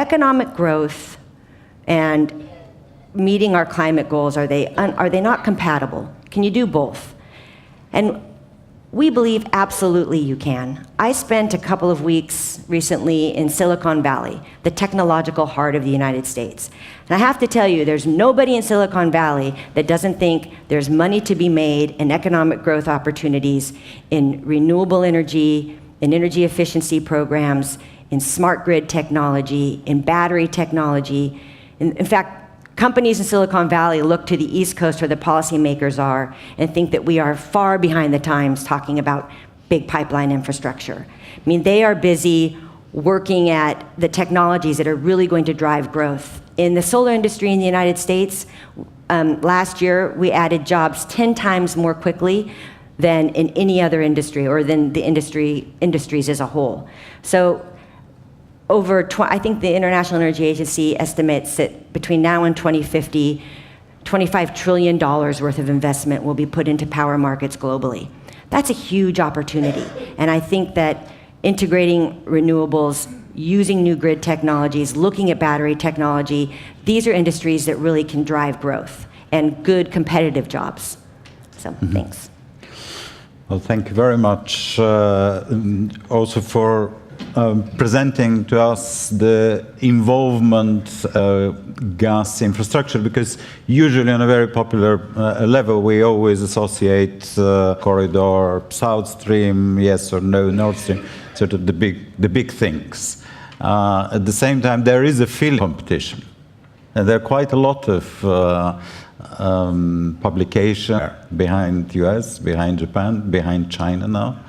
economic growth and meeting our climate goals, are they not compatible? Can you do both? And we believe absolutely you can. I spent a couple of weeks recently in Silicon Valley, the technological heart of the United States. And I have to tell you, there's nobody in Silicon Valley that doesn't think there's money to be made in economic growth opportunities in renewable energy, in energy efficiency programs, in smart grid technology, in battery technology. In fact, companies in Silicon Valley look to the East Coast where the policymakers are and think that we are far behind the times talking about big pipeline infrastructure. I mean, they are busy working at the technologies that are really going to drive growth. In the solar industry in the United States, last year we added jobs 10 times more quickly than in any other industry or than the industries as a whole. So I think the International Energy Agency estimates that between now and 2050, $25 trillion worth of investment will be put into power markets globally. That's a huge opportunity. And I think that integrating renewables, using new grid technologies, looking at battery technology, these are industries that really can drive growth and good competitive jobs. So, thanks. Well, thank you very much also for presenting to us the involvement gas infrastructure, because usually on a very popular level we always associate corridor, South Stream, yes or no, Nord Stream, sort of the big things. At the same time, there is a feeling of competition, and there are quite a lot of publication behind US, behind Japan, behind China now.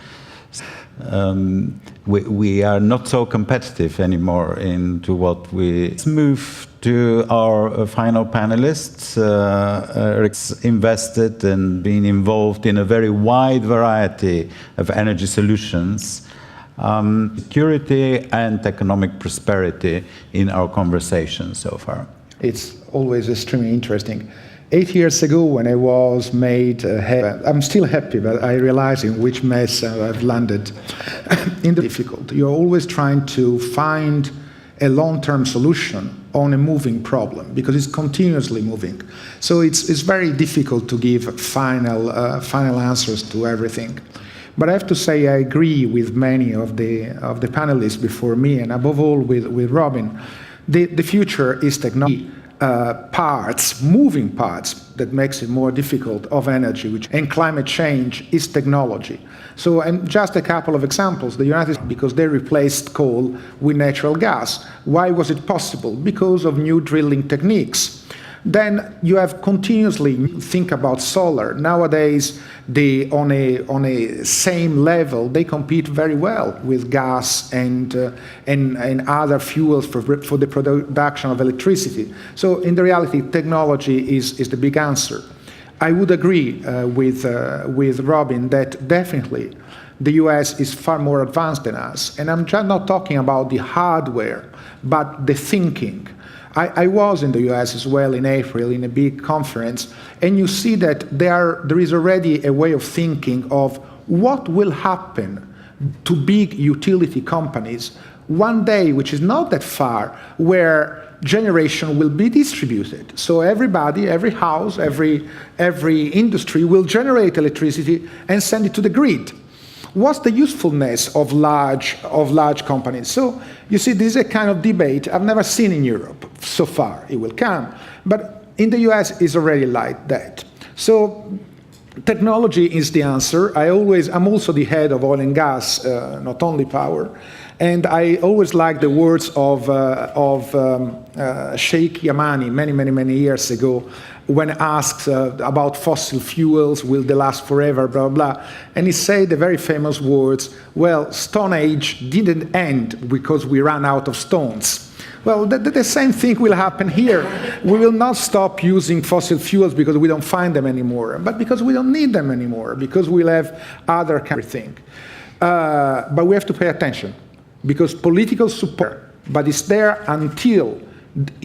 We are not so competitive anymore into what we... Let's move to our final panelists. Eric's invested and been involved in a very wide variety of energy solutions, security and economic prosperity in our conversation so far. It's always extremely interesting. 8 years ago, when I was made I'm still happy, but I realize in which mess I've landed. In the difficult, you're always trying to find a long-term solution on a moving problem because it's continuously moving. So it's very difficult to give final answers to everything. But I have to say I agree with many of the panelists before me, and above all with Robin. The future is technology. Moving parts that makes it more difficult of energy, and climate change is technology. So, and just a couple of examples, the United States, because they replaced coal with natural gas. Why was it possible? Because of new drilling techniques. Then you have continuously think about solar. Nowadays, on a same level, they compete very well with gas and other fuels for the production of electricity. So in the reality, technology is the big answer. I would agree with Robin that definitely the US is far more advanced than us. And I'm just not talking about the hardware, but the thinking. I was in the US as well in April in a big conference, and you see that there is already a way of thinking of what will happen to big utility companies one day, which is not that far, where generation will be distributed. So everybody, every house, every industry will generate electricity and send it to the grid. What's the usefulness of large companies? So you see, this is a kind of debate I've never seen in Europe so far. It will come, but in the US it's already like that. So technology is the answer. I'm also the head of oil and gas, not only power, and I always like the words of Sheikh Yamani many years ago, when asked about fossil fuels, will they last forever, blah, blah. And he said the very famous words, well, Stone Age didn't end because we ran out of stones. Well, the same thing will happen here. We will not stop using fossil fuels because we don't find them anymore, but because we don't need them anymore, because we'll have other kind of thing. But we have to pay attention, because political support, but it's there until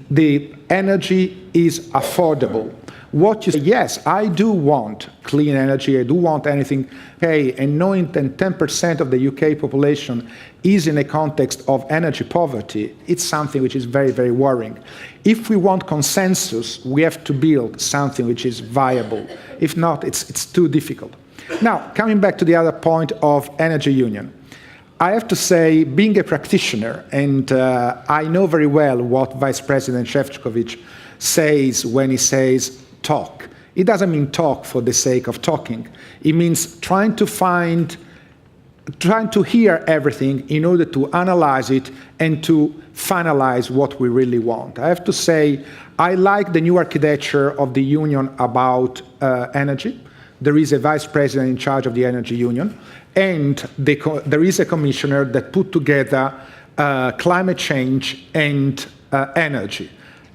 the energy is affordable. What you say, yes, I do want clean energy, I do want anything, hey, and knowing that 10% of the UK population is in a context of energy poverty, it's something which is very, very worrying. If we want consensus, we have to build something which is viable. If not, it's too difficult. Now, coming back to the other point of energy union, I have to say, being a practitioner, and I know very well what Vice President Šefčovič says when he says talk. It doesn't mean talk for the sake of talking. It means trying to hear everything in order to analyze it and to finalize what we really want. I have to say, I like the new architecture of the union about energy. There is a vice president in charge of the energy union, and there is a commissioner that put together climate change and energy.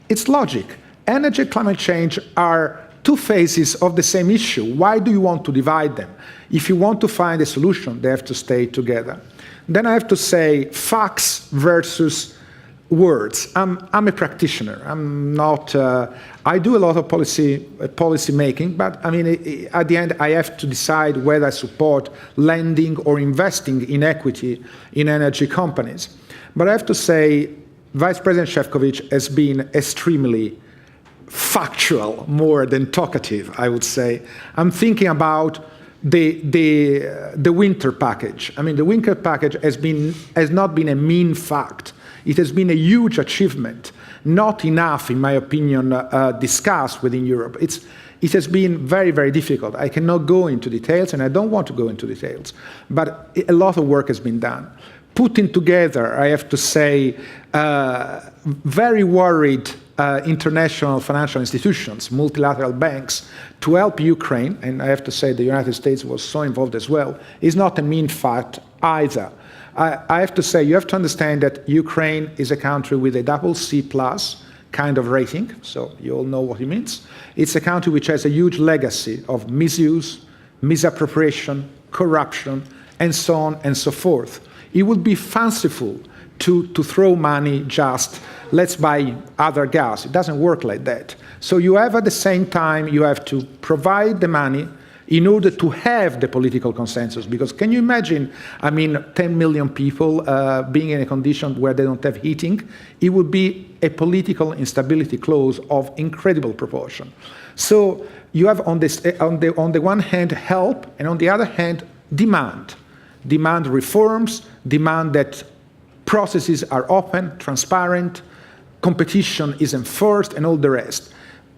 It's logic. Energy and climate change are two phases of the same issue. Why do you want to divide them? If you want to find a solution, they have to stay together. Then I have to say facts versus words. I'm a practitioner. I'm not. I do a lot of policy making, but I mean, at the end, I have to decide whether I support lending or investing in equity in energy companies. But I have to say, Vice President Šefčovič has been extremely factual more than talkative, I would say. I'm thinking about the winter package. I mean, the winter package has not been a mean fact. It has been a huge achievement, not enough, in my opinion, discussed within Europe. It has been very, very difficult. I cannot go into details, and I don't want to go into details, but a lot of work has been done. Putting together, I have to say, very worried international financial institutions, multilateral banks, to help Ukraine, and I have to say the United States was so involved as well, is not a mean fact either. I have to say, you have to understand that Ukraine is a country with a CC+ kind of rating, so you all know what it means. It's a country which has a huge legacy of misuse, misappropriation, corruption, and so on and so forth. It would be fanciful to throw money just, let's buy other gas. It doesn't work like that. So you have, at the same time, you have to provide the money in order to have the political consensus. Because can you imagine, I mean, 10 million people being in a condition where they don't have heating? It would be a political instability clause of incredible proportion. So you have on the one hand help, and on the other hand demand. Demand reforms, demand that processes are open, transparent, competition is enforced, and all the rest,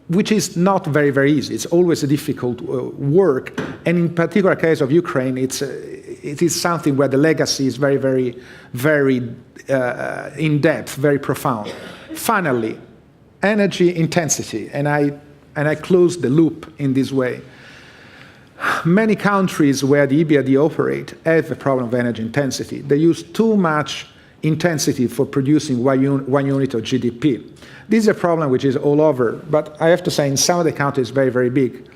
which is not very, very easy. It's always a difficult work, and in particular case of Ukraine, it is something where the legacy is very, very, very in-depth, very profound. Finally, energy intensity, and I close the loop in this way. Many countries where the EBRD operate have a problem of energy intensity. They use too much intensity for producing one unit of GDP. This is a problem which is all over, but I have to say in some of the countries it's very, very big.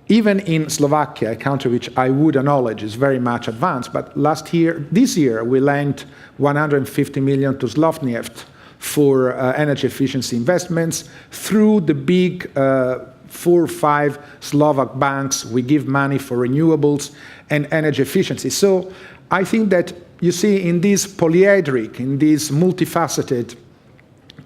Even in Slovakia, a country which I would acknowledge is very much advanced, but this year, we lent 150 million to Slovneft for energy efficiency investments. Through the big 4 or 5 Slovak banks, we give money for renewables and energy efficiency. So I think that, you see, in this polyhedric, in this multifaceted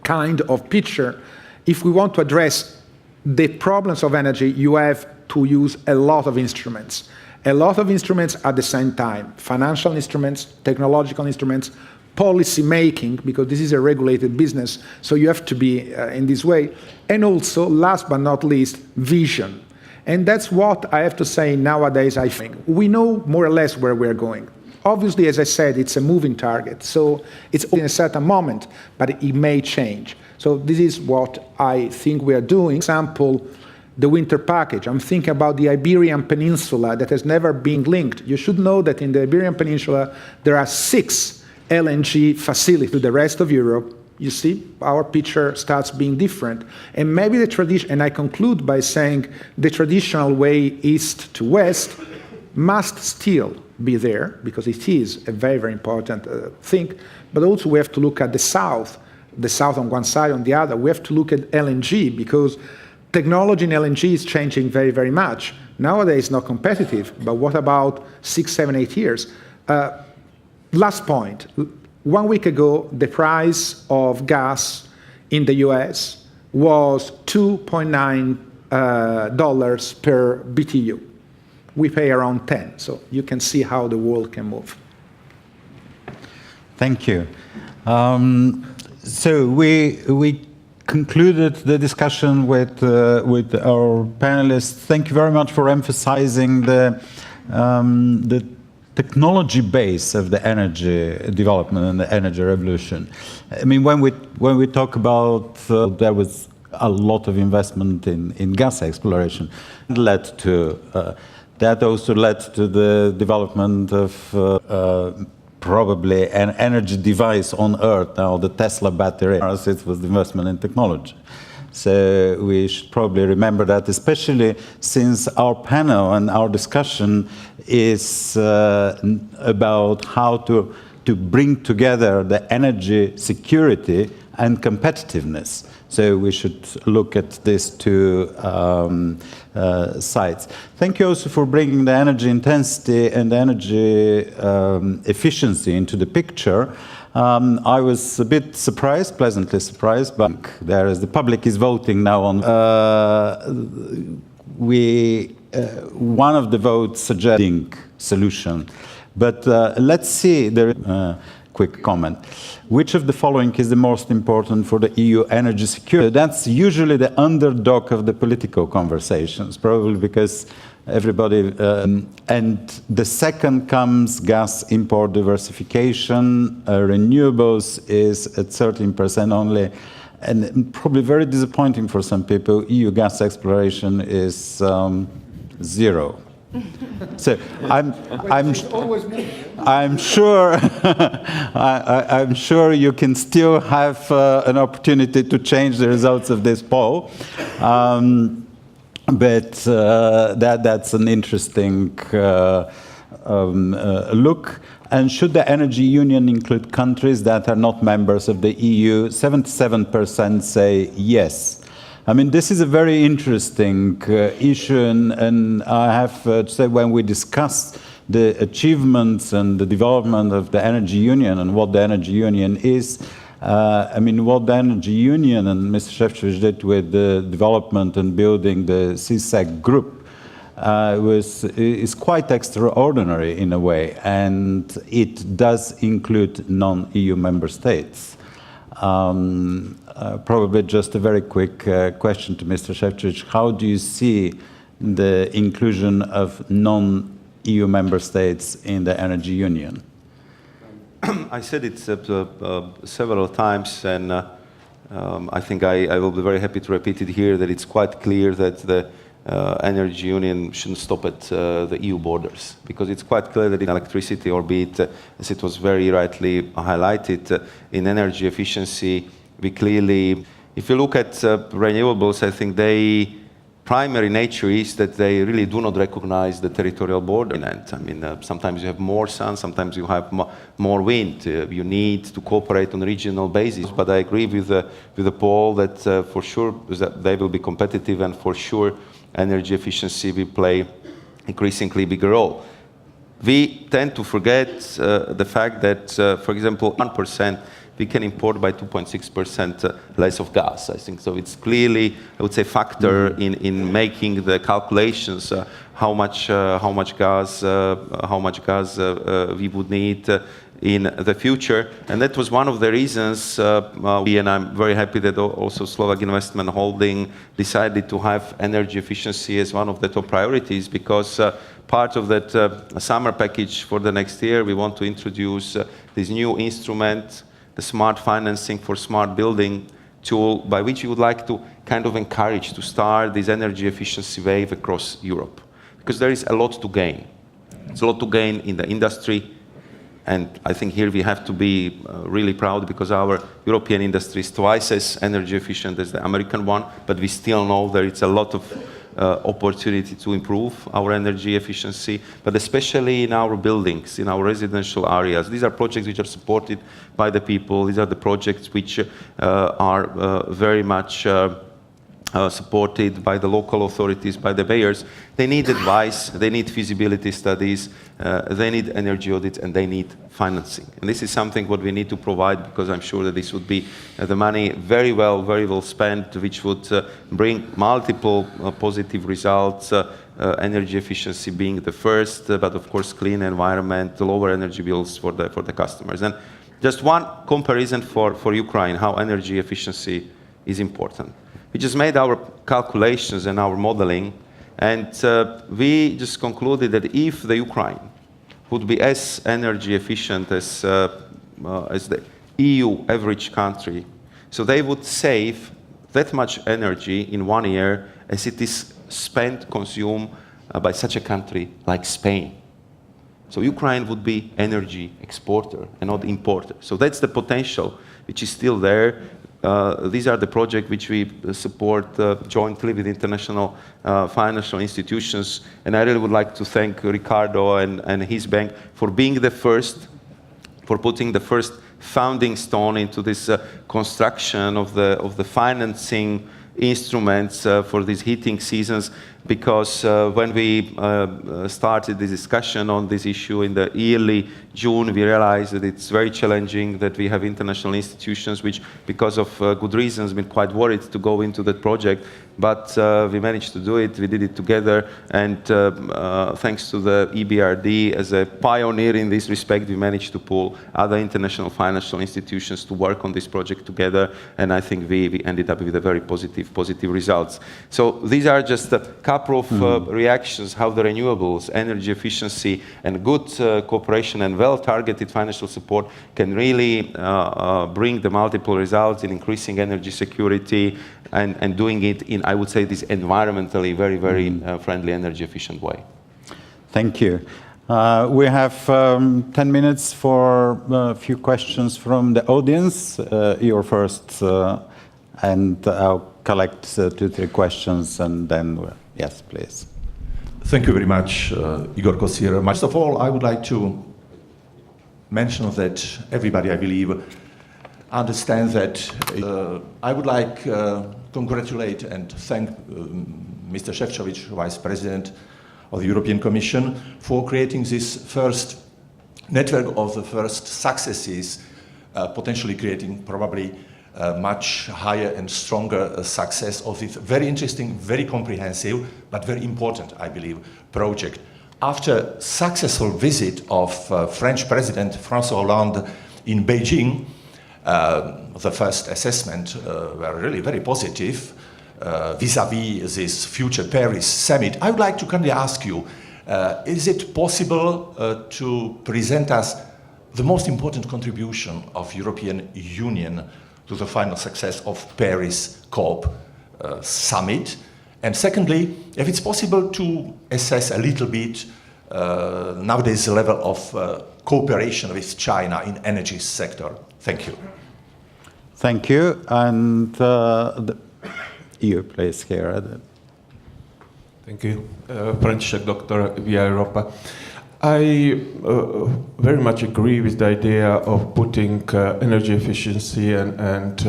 kind of picture, if we want to address the problems of energy, you have to use a lot of instruments. A lot of instruments at the same time. Financial instruments, technological instruments, policy making, because this is a regulated business, so you have to be in this way. And also, last but not least, vision. And that's what I have to say nowadays, I think. We know more or less where we're going. Obviously, as I said, it's a moving target, so it's in a certain moment, but it may change. So this is what I think we are doing. For example, the winter package. I'm thinking about the Iberian Peninsula that has never been linked. You should know that in the Iberian Peninsula, there are 6 LNG facilities to the rest of Europe. You see, our picture starts being different. And maybe the tradition, and I conclude by saying the traditional way east to west must still be there, because it is a very, very important thing. But also we have to look at the south on one side, on the other. We have to look at LNG, because Technology in LNG is changing very, very much. Nowadays, it's not competitive, but what about 6, 7, 8 years? Last point. 1 week ago, the price of gas in the US was $2.9 per BTU. We pay around 10, so you can see how the world can move. Thank you. So we concluded the discussion with our panelists. Thank you very much for emphasizing the technology base of the energy development and the energy revolution. I mean, when we talk about there was a lot of investment in gas exploration, that also led to the development of probably an energy device on Earth now, the Tesla battery. It was the investment in technology. So we should probably remember that, especially since our panel and our discussion is about how to bring together the energy security and competitiveness. So we should look at these two sides. Thank you also for bringing the energy intensity and energy efficiency into the picture. I was a bit surprised, pleasantly surprised, but there is the public is voting now on. One of the votes suggesting solution, but let's see the quick comment. Which of the following is the most important for the EU energy security? That's usually the underdog of the political conversations, probably because everybody, and the second comes gas import diversification, renewables is at 13% only, and probably very disappointing for some people. EU gas exploration is 0. So I'm sure I'm sure you can still have an opportunity to change the results of this poll, but that's an interesting look. And should the energy union include countries that are not members of the EU? 77% say yes. I mean, this is a very interesting issue, and I have to say, when we discuss the achievements and the development of the energy union and what the energy union is, I mean, what the energy union and Mr. Šefčovič did with the development and building the CSEC group is quite extraordinary in a way, and it does include non-EU member states. Probably just a very quick question to Mr. Šefčovič. How do you see the inclusion of non-EU member states in the energy union? I said it several times, and I think I will be very happy to repeat it here, that it's quite clear that the energy union shouldn't stop at the EU borders, because it's quite clear that in electricity, or be it, as it was very rightly highlighted, in energy efficiency, we clearly, if you look at renewables, I think their primary nature is that they really do not recognize the territorial border. I mean, sometimes you have more sun, sometimes you have more wind. You need to cooperate on a regional basis. But I agree with the poll that for sure that they will be competitive, and for sure energy efficiency will play increasingly bigger role. We tend to forget the fact that, for example, 1%, we can import by 2.6% less of gas. I think so. It's clearly, I would say, factor in making the calculations how much gas we would need in the future. And that was one of the reasons, and I'm very happy that also Slovak Investment Holding decided to have energy efficiency as one of the top priorities, because part of that summer package for the next year, we want to introduce this new instrument, the smart financing for smart building tool, by which we would like to kind of encourage to start this energy efficiency wave across Europe. Because there is a lot to gain. It's a lot to gain in the industry, and I think here we have to be really proud, because our European industry is twice as energy efficient as the American one, but we still know there is a lot of opportunity to improve our energy efficiency, but especially in our buildings, in our residential areas. These are projects which are supported by the people. These are the projects which are very much supported by the local authorities, by the mayors. They need advice, they need feasibility studies, they need energy audits, and they need financing. And this is something what we need to provide, because I'm sure that this would be the money very well spent, which would bring multiple positive results, energy efficiency being the first, but of course clean environment, lower energy bills for the customers. And just one comparison for Ukraine, how energy efficiency is important. We just made our calculations and our modeling, and we just concluded that if the Ukraine would be as energy efficient as the EU average country, so they would save that much energy in 1 year as it is consumed by such a country like Spain. So Ukraine would be energy exporter and not importer. So that's the potential which is still there. These are the projects which we support jointly with international financial institutions. And I really would like to thank Ricardo and his bank for being the first, for putting the first founding stone into this construction of the financing instruments for these heating seasons, because when we started the discussion on this issue in the early June, we realized that it's very challenging, that we have international institutions which, because of good reasons, been quite worried to go into that project. But we managed to do it, we did it together, and thanks to the EBRD as a pioneer in this respect, we managed to pull other international financial institutions to work on this project together, and I think we ended up with a very positive results. So these are just a couple of reactions how the renewables, energy efficiency, and good cooperation and well-targeted financial support can really bring the multiple results in increasing energy security and doing it in, I would say, this environmentally very friendly, energy efficient way. Thank you. We have 10 minutes for a few questions from the audience. You're first, and I'll collect 2-3 questions, and then, yes, please. Thank you very much, Igor Kosir. First of all, I would like to mention that everybody, I believe, understands that I would like congratulate and thank Mr. Šefčovič, Vice President of the European Commission, for creating this first network of the first successes, potentially creating probably much higher and stronger success of this very interesting, very comprehensive, but very important, I believe, project. After successful visit of French President François Hollande in Beijing, the first assessment were really very positive vis-à-vis this future Paris summit. I would like to kindly ask you, is it possible to present us the most important contribution of European Union to the final success of Paris COP summit? And secondly, if it's possible to assess a little bit nowadays the level of cooperation with China in energy sector. Thank you. Thank you. And you, please, here. Thank you. French Dr. Via Europa. I very much agree with the idea of putting energy efficiency and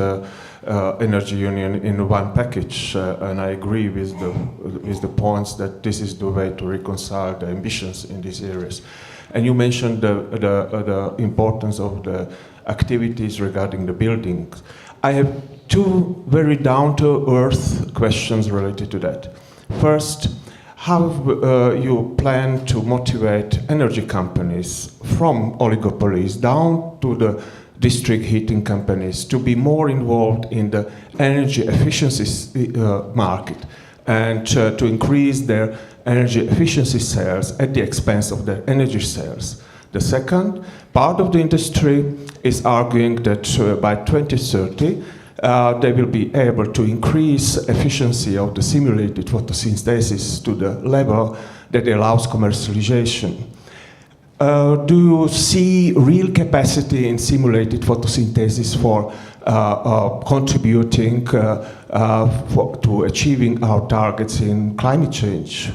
energy union in one package, and I agree with the points that this is the way to reconcile the ambitions in these areas. And you mentioned the importance of the activities regarding the buildings. I have two very down-to-earth questions related to that. First, how you plan to motivate energy companies from oligopolies down to the district heating companies to be more involved in the energy efficiency market and to increase their energy efficiency sales at the expense of their energy sales? The second, part of the industry is arguing that by 2030 they will be able to increase efficiency of the simulated photosynthesis to the level that allows commercialization. Do you see real capacity in simulated photosynthesis for contributing to achieving our targets in climate change?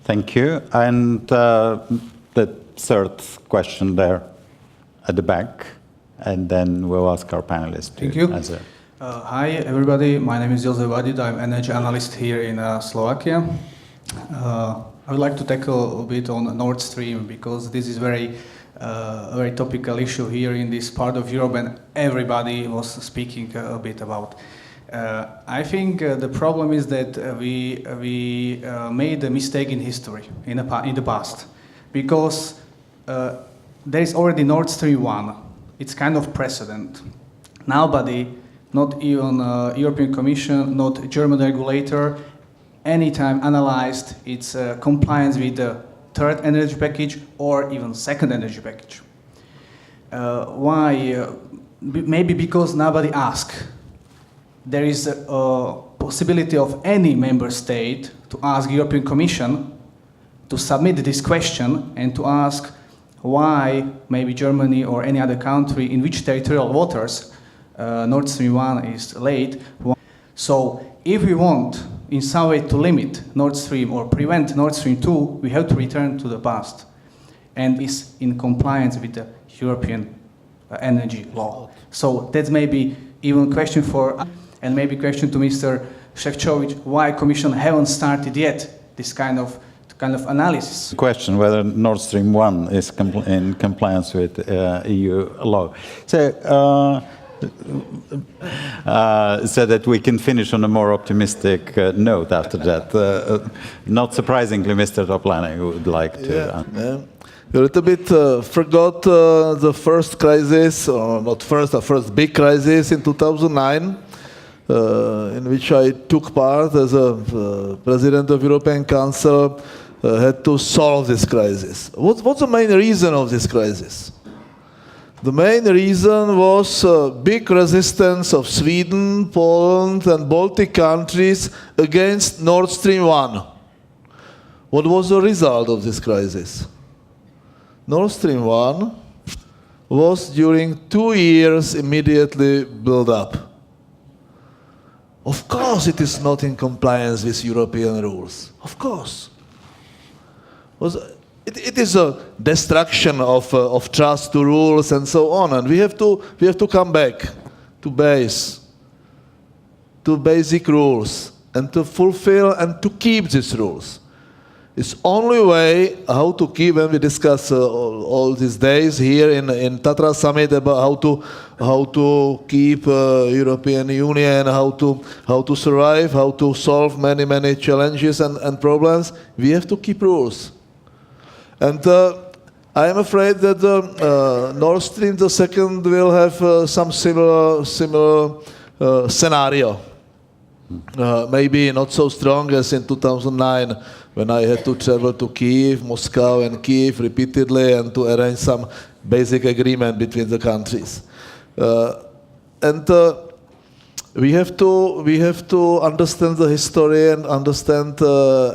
Thank you. And the third question there at the back, and then we'll ask our panelists to answer. Hi everybody, my name is Josef Vadid, I'm energy analyst here in Slovakia. I would like to tackle a bit on Nord Stream because this is very topical issue here in this part of Europe and everybody was speaking a bit about. I think the problem is that we made a mistake in history, in the past, because there is already Nord Stream 1. It's kind of precedent. Nobody, not even European Commission, not German regulator, anytime analyzed its compliance with the third energy package or even second energy package. Why? Maybe because nobody asked. There is a possibility of any member state to ask European Commission to submit this question and to ask why maybe Germany or any other country in which territorial waters Nord Stream 1 is late. So if we want in some way to limit Nord Stream or prevent Nord Stream 2, we have to return to the past and is in compliance with the European energy law. So that's maybe even a question for, and maybe question to Mr. Šefčovič, why Commission haven't started yet this kind of analysis. Question whether Nord Stream 1 is in compliance with EU law. So, so that we can finish on a more optimistic note after that. Not surprisingly, Mr. Toplany would like to. Yeah. You a little bit forgot the first crisis, or not first, the first big crisis in 2009, in which I took part as a President of European Council, had to solve this crisis. What's the main reason of this crisis? The main reason was big resistance of Sweden, Poland and Baltic countries against Nord Stream 1. What was the result of this crisis? Nord Stream 1 was during 2 years immediately built up. Of course it is not in compliance with European rules. Of course. It is a destruction of trust to rules and so on, and we have to come back to basic rules and to fulfill and to keep these rules. It's only way how to keep, and we discuss all these days here in Tatra Summit about how to keep European Union, how to survive, how to solve many challenges and problems. We have to keep rules. And I am afraid that Nord Stream 2 will have some similar scenario. Maybe not so strong as in 2009, when I had to travel to Kyiv, Moscow and Kyiv repeatedly and to arrange some basic agreement between the countries. We have to understand the history and understand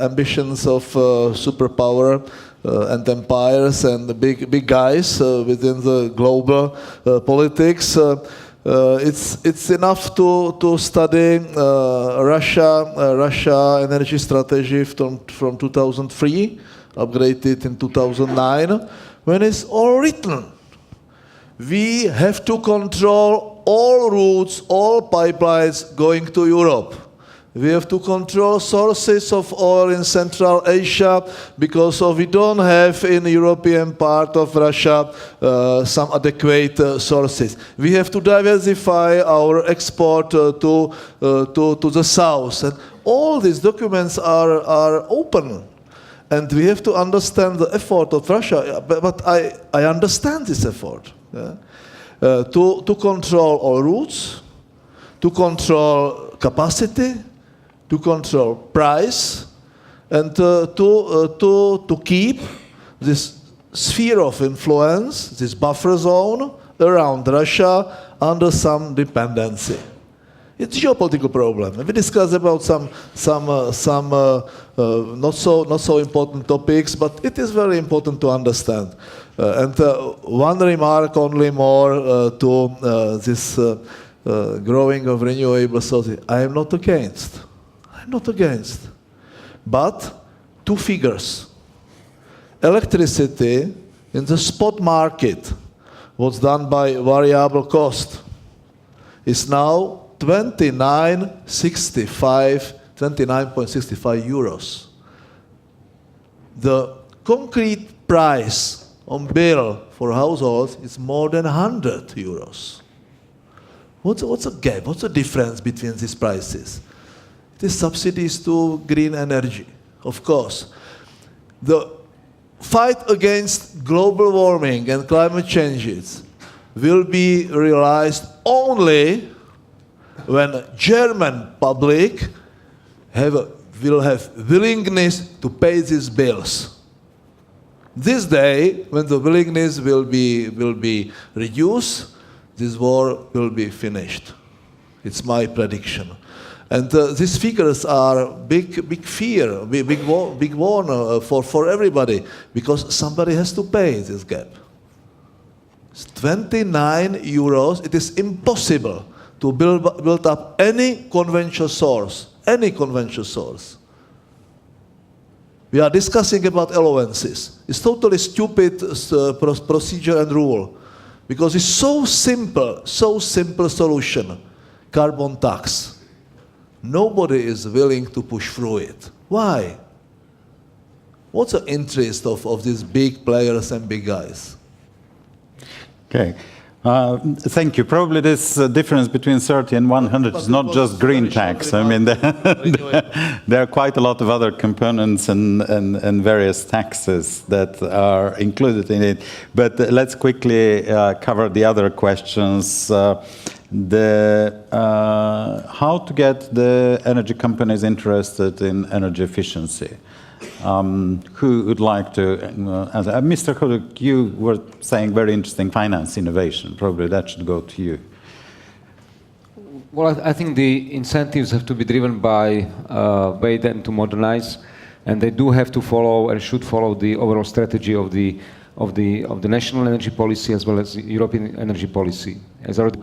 ambitions of superpower and empires and the big guys within the global politics. It's enough to study Russia energy strategy from 2003, upgraded in 2009, when it's all written. We have to control all routes, all pipelines going to Europe. We have to control sources of oil in Central Asia because we don't have in the European part of Russia some adequate sources. We have to diversify our export to the south. And all these documents are open. And we have to understand the effort of Russia. But I understand this effort. Yeah? To control all routes, to control capacity, to control price, and to keep this sphere of influence, this buffer zone around Russia under some dependency. It's a geopolitical problem. We discussed about some not so important topics, but it is very important to understand. And one remark only more to this growing of renewable sources. I am not against. Not against, but two figures. Electricity in the spot market, what's done by variable cost, is now 29.65 euros. The concrete price on bill for households is more than 100 euros. What's the gap? What's the difference between these prices? It is subsidies to green energy, of course. The fight against global warming and climate changes will be realized only when German public will have willingness to pay these bills. This day, when the willingness will be reduced, this war will be finished. It's my prediction. And these figures are big fear, big warn for everybody, because somebody has to pay this gap. It's 29 euros. It is impossible to build up any conventional source. We are discussing about allowances. It's totally stupid procedure and rule, because it's so simple solution, carbon tax. Nobody is willing to push through it. Why? What's the interest of these big players and big guys? Okay. Thank you. Probably this difference between 30 and 100 is not just green tax. I mean, there are quite a lot of other components and various taxes that are included in it. But let's quickly cover the other questions. How to get the energy companies interested in energy efficiency? Who would like to answer? Mr. Hoduk, you were saying very interesting finance innovation. Probably that should go to you. Well, I think the incentives have to be driven by way then to modernize, and they do have to follow and should follow the overall strategy of the national energy policy as well as the European energy policy. As already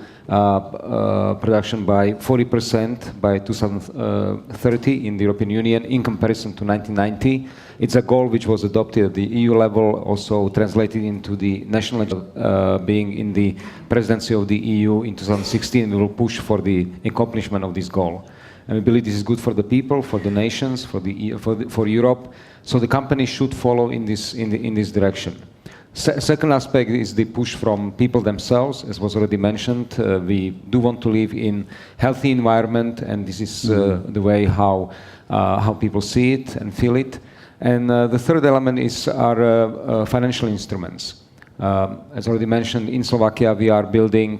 production by 40% by 2030 in the European Union in comparison to 1990. It's a goal which was adopted at the EU level, also translated into the national being in the presidency of the EU in 2016. We will push for the accomplishment of this goal. And we believe this is good for the people, for the nations, for Europe. So the companies should follow in this direction. Second aspect is the push from people themselves, as was already mentioned. We do want to live in healthy environment, and this is the way how people see it and feel it. And the third element is our financial instruments. As already mentioned, in Slovakia we are building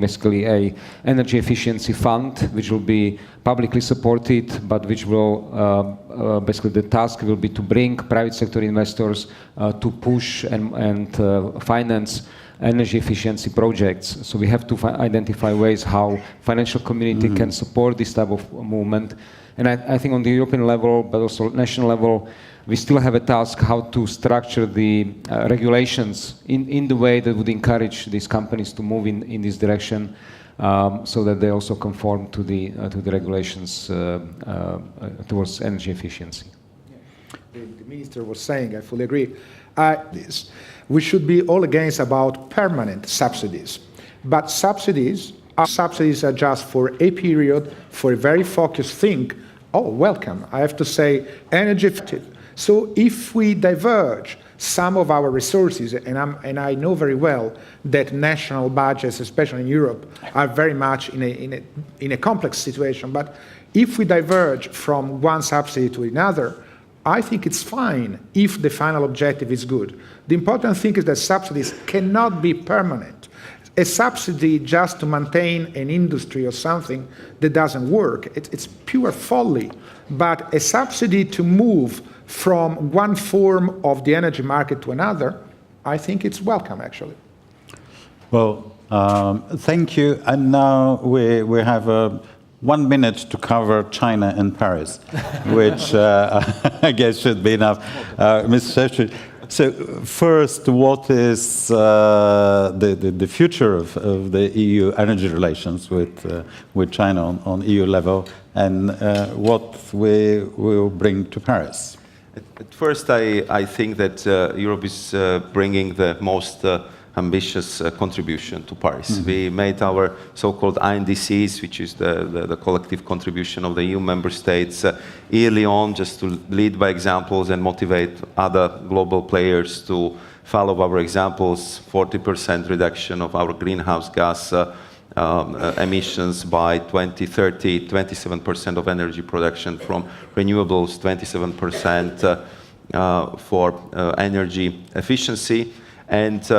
basically a energy efficiency fund, which will be publicly supported, but which will basically the task will be to bring private sector investors to push and finance energy efficiency projects. So we have to identify ways how financial community can support this type of movement. And I think on the European level, but also national level, we still have a task how to structure the regulations in the way that would encourage these companies to move in this direction, so that they also conform to the regulations towards energy efficiency. The minister was saying, I fully agree. We should be all against about permanent subsidies, but subsidies are just for a period, for a very focused thing. Oh, welcome. I have to say, energy effective. So if we diverge some of our resources, and I know very well that national budgets, especially in Europe, are very much in a complex situation, but if we diverge from one subsidy to another, I think it's fine if the final objective is good. The important thing is that subsidies cannot be permanent. A subsidy just to maintain an industry or something that doesn't work, it's pure folly. But a subsidy to move from one form of the energy market to another, I think it's welcome, actually. Well, thank you. And now we have 1 minute to cover China and Paris, which I guess should be enough. Mr. Shevchuk, so first, what is the future of the EU energy relations with China on EU level, and what we will bring to Paris? At first, I think that Europe is bringing the most ambitious contribution to Paris. We made our so-called INDCs, which is the collective contribution of the EU member states, early on, just to lead by examples and motivate other global players to follow our examples. 40% reduction of our greenhouse gas emissions by 2030, 27% of energy production from renewables, 27% for energy efficiency. And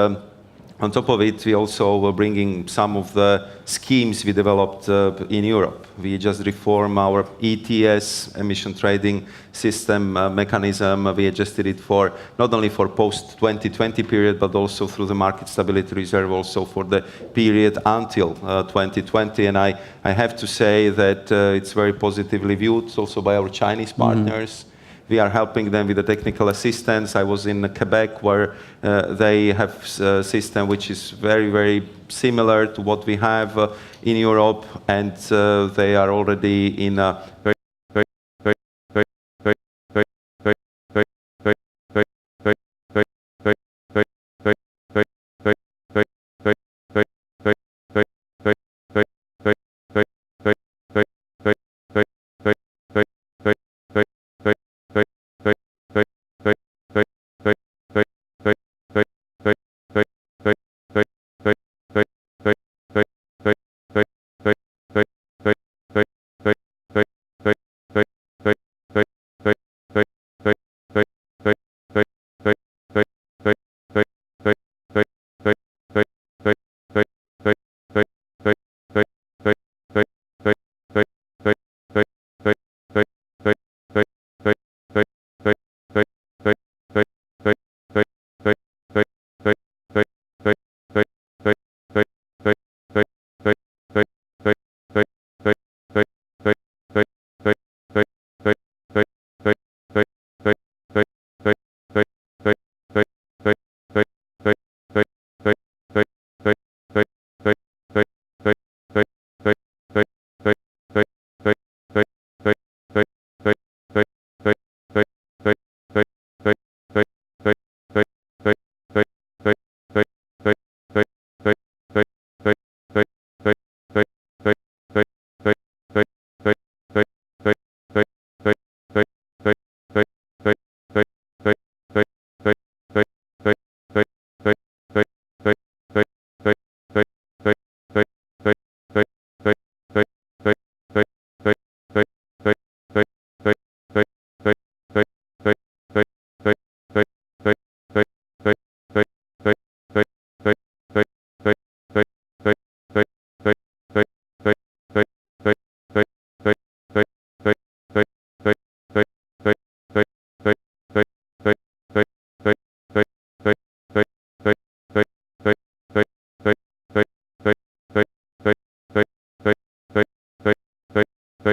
on top of it, we also were bringing some of the schemes we developed in Europe. We just reformed our ETS, emission trading system mechanism. We adjusted it for not only for post-2020 period, but also through the market stability reserve, also for the period until 2020. And I have to say that it's very positively viewed also by our Chinese partners. We are helping them with the technical assistance. I was in Quebec, where they have a system which is very, very similar to what we have in Europe, and they are already in a very